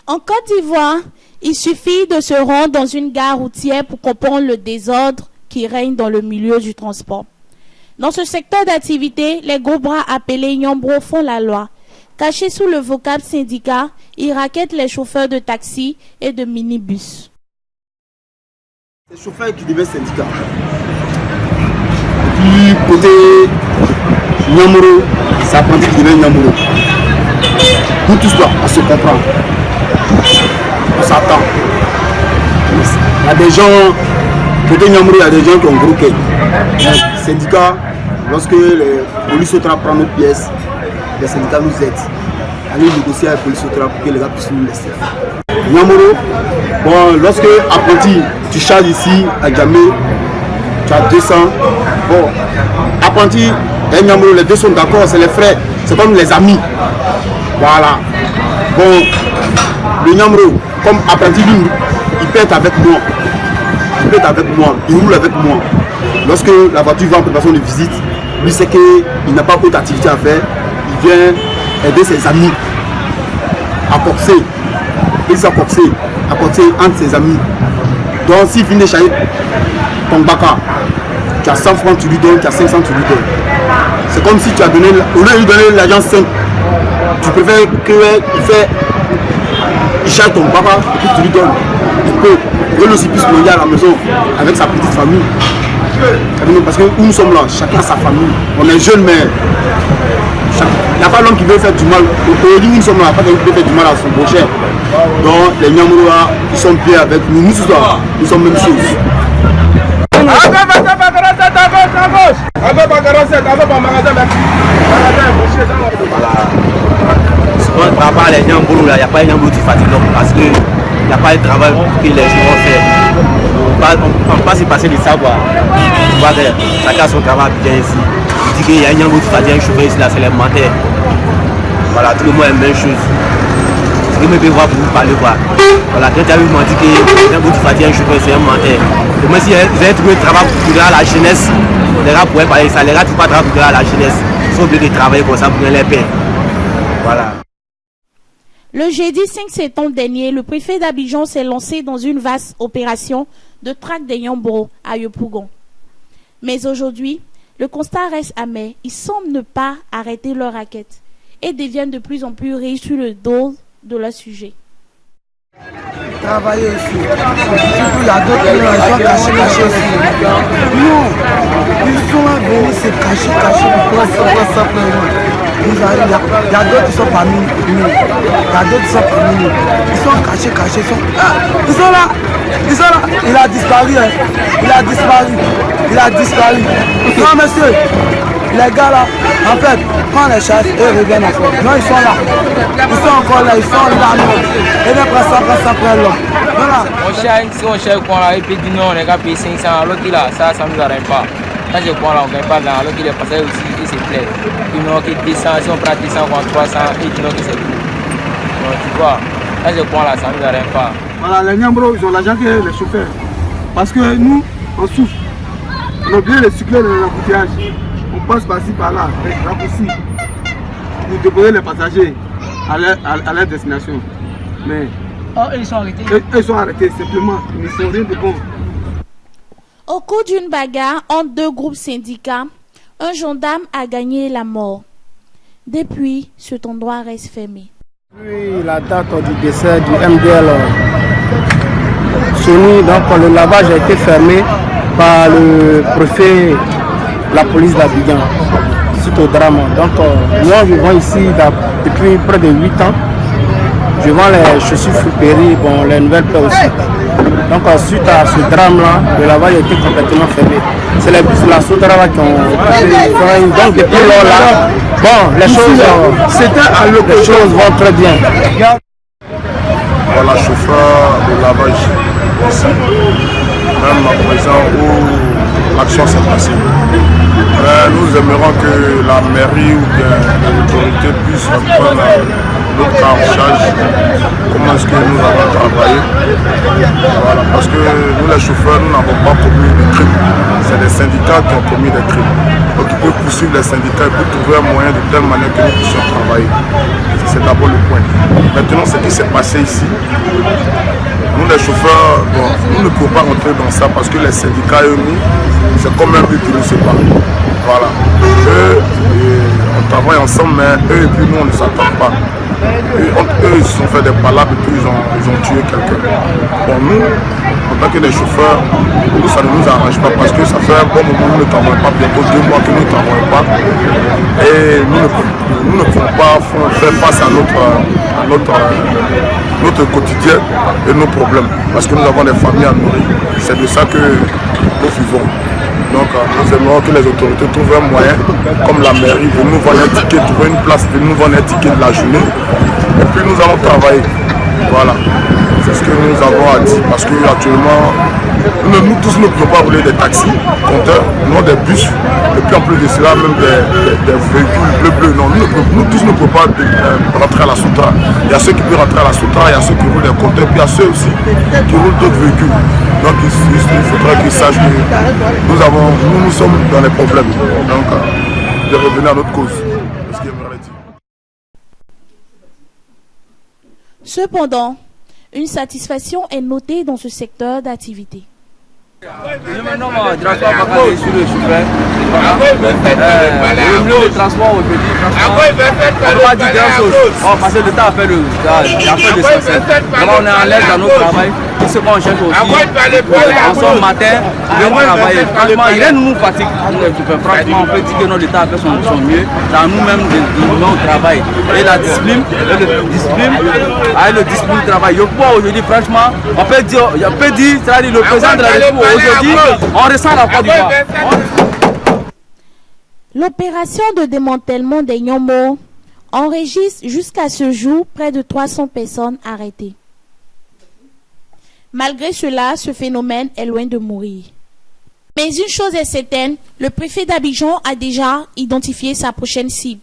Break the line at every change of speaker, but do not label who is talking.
En Côte d'Ivoire, il suffit de se rendre dans une gare routière pour comprendre le désordre qui règne dans le milieu du transport. Dans ce secteur d'activité, les gros bras appelés Nyambro font la loi. Cachés sous le vocable syndicat, ils raquettent les chauffeurs de taxi et de minibus.
Les chauffeurs qui devaient syndicat. Et puis côté Nyambro, c'est apprenti qui devait Nyambro. Nous tous là, on se comprend. On s'attend. Il y a des gens, côté Nyambro, il y a des gens qui ont gros quai. Les syndicats, lorsque les polices prennent nos pièces, les syndicats nous aident. Aller négocier avec les polices pour que les gars puissent nous laisser. Nyambro, bon, lorsque apprenti, tu charges ici à Djamé, tu as 200. Bon, apprenti et Nyambro, les deux sont d'accord, c'est les frères, c'est comme les amis. Voilà. Bon, le Nyambro, comme apprenti, lui, il pète avec moi. Il pète avec moi, il roule avec moi. Lorsque la voiture va en préparation de visite, lui sait qu'il n'a pas d'autre activité à faire. Il vient aider ses amis à corser. Il s'est corser entre ses amis. Donc s'il finit de charger ton baka, tu as 100 francs, tu lui donnes, tu as 500, tu lui donnes. C'est comme si tu as donné, au lieu de lui donner l'argent 5, tu préfères il charge ton baka et puis tu lui donnes. Il peut, lui aussi puisse manger à la maison avec sa petite famille. Parce que nous sommes là, chacun a sa famille. On est jeunes, mais il n'y a pas l'homme qui veut faire du mal. Aujourd'hui, nous sommes là, il n'y a pas l'homme qui veut faire du mal à son prochain. Donc, les Nyambro, ils sont bien avec nous. Nous sommes même chose.
Par rapport à les Nyambro, il n'y a pas de Nyambro qui fatigue parce qu'il n'y a pas de travail que les gens vont faire. On ne peut pas se passer de ça, quoi. Chacun a son travail bien ici. Il dit qu'il y a un Nyambro qui fatigue un chauffeur ici, là, c'est l'élémentaire. Voilà, tout le monde aime la même chose. Ce que je peux voir pour vous parler, quoi. Voilà, quand tu as vu, on dit qu'il y a un Nyambro qui fatigue un chauffeur, c'est un menteur. Et moi, si vous avez trouvé un travail pour la jeunesse, les gars pourraient parler de ça. Les gars ne trouvent pas de travail pour la jeunesse. Ils sont obligés de travailler comme ça pour les payer. Voilà.
Le jeudi 5 septembre dernier, le préfet d'Abidjan s'est lancé dans une vaste opération de traque des Nyambro à Yopougon. Mais aujourd'hui, le constat reste amer. Ils semblent ne pas arrêter leur raquette et deviennent de plus en plus riches sur le dos de leur sujet.
Travailler ici. Il y a d'autres qui sont cachés ici. Non, ils sont là venus se cacher pour savoir simplement. Ils arrivent, il y a d'autres qui sont parmi nous. Il y a d'autres qui sont parmi nous. Ils sont cachés, ils sont là. Il a disparu, hein. Il a disparu. Non, monsieur, les gars là, en fait, prends les chasses et reviennent encore. Non, ils sont là. Ils sont encore là, ils sont là. Et bien, prends l'homme. Voilà.
On cherche quoi là, et puis du non, les gars payent 500, alors qu'il a ça ne nous arrête pas. Quand je prends là, on ne gagne pas là, alors qu'il est passé aussi, il se plaît. Du non, qui descend, si on prend 200, on prend 300, et du non, qui c'est tout. Donc, tu vois, quand je prends là, ça ne nous arrête pas.
Voilà, les Nyambro, ils ont l'argent que les chauffeurs. Parce que nous, on souffre. On a oublié les cycler dans l'embouteillage. On passe par-ci, par-là, avec raccourci, pour déposer les passagers à leur destination. Mais
ils sont arrêtés.
Ils sont arrêtés, simplement. Ils ne sont rien de bon.
Au cours d'une bagarre entre deux groupes syndicats, un gendarme a gagné la mort. Depuis, cet endroit reste fermé.
Oui, la date du décès du MDL Sony, donc le lavage a été fermé par le préfet, la police d'Abidjan, suite au drame. Donc moi je vends ici depuis près de 8 ans. Je vends les chaussures Foupéry, bon, les nouvelles paires aussi. Donc suite à ce drame-là, le lavage a été complètement fermé. C'est les bus de la Sotrava qui ont été. Donc depuis lors-là, bon, les choses vont très bien.
Voilà, chauffeur de lavage ici, même à présent où l'action s'est passée. Nous aimerions que la mairie ou l'autorité puisse prendre notre cas en charge. Comment est-ce que nous allons travailler? Voilà, parce que que nous les chauffeurs, nous n'avons pas commis de crimes. C'est les syndicats qui ont commis des crimes. Donc ils peuvent poursuivre les syndicats et peuvent trouver un moyen de telle manière que nous puissions travailler. C'est d'abord le point. Maintenant, ce qui s'est passé ici, nous les chauffeurs, bon, nous ne pouvons pas rentrer dans ça parce que les syndicats et nous, c'est comme un but qui nous sépare. Voilà. Eux, on travaille ensemble, mais eux et puis nous, on ne s'attend pas. Et entre eux, ils se sont fait des palabres et puis ils ont tué quelqu'un. Bon, nous, en tant que des chauffeurs, nous, ça ne nous arrange pas parce que ça fait un bon moment que nous ne travaillons pas, bientôt 2 mois que nous ne travaillons pas. Et nous ne pouvons pas faire face à notre quotidien et nos problèmes parce que nous avons des familles à nourrir. C'est de ça que nous vivons. Donc nous aimerions que les autorités trouvent un moyen, comme la mairie, de nous vendre un ticket, trouver une place, de nous vendre un ticket de la journée. Et puis nous allons travailler. Voilà. C'est ce que nous avons à dire. Parce qu'actuellement, nous tous ne pouvons pas rouler des taxis, compteurs, non des bus. Et puis en plus de cela, même des véhicules bleus. Non, nous tous ne pouvons pas rentrer à la Soutra. Il y a ceux qui peuvent rentrer à la Soutra, il y a ceux qui roulent des compteurs, puis il y a ceux aussi qui roulent d'autres véhicules. Donc il faudrait qu'ils sachent que nous sommes dans les problèmes. Donc de revenir à notre cause.
Cependant, une satisfaction est notée dans ce secteur d'activité.
Le nom transport Bakane sur le chauffeur. Le milieu de transport aujourd'hui, on va dire grand chose. Parce que l'État a fait le succès. On est en l'aise dans notre travail. Tout ce qu'on cherche aussi, en son matin, vraiment travailler. Franchement, rien ne nous fatigue. Franchement, on peut dire que notre État a fait son mieux dans nous-mêmes de notre travail. Et la discipline, avec le discipline du travail. Aujourd'hui, franchement, on peut dire, c'est-à-dire le président de la République aujourd'hui, on ressent la Côte d'Ivoire.
L'opération de démantèlement des Nyombo enregistre jusqu'à ce jour près de 300 personnes arrêtées. Malgré cela, ce phénomène est loin de mourir. Mais une chose est certaine, le préfet d'Abidjan a déjà identifié sa prochaine cible.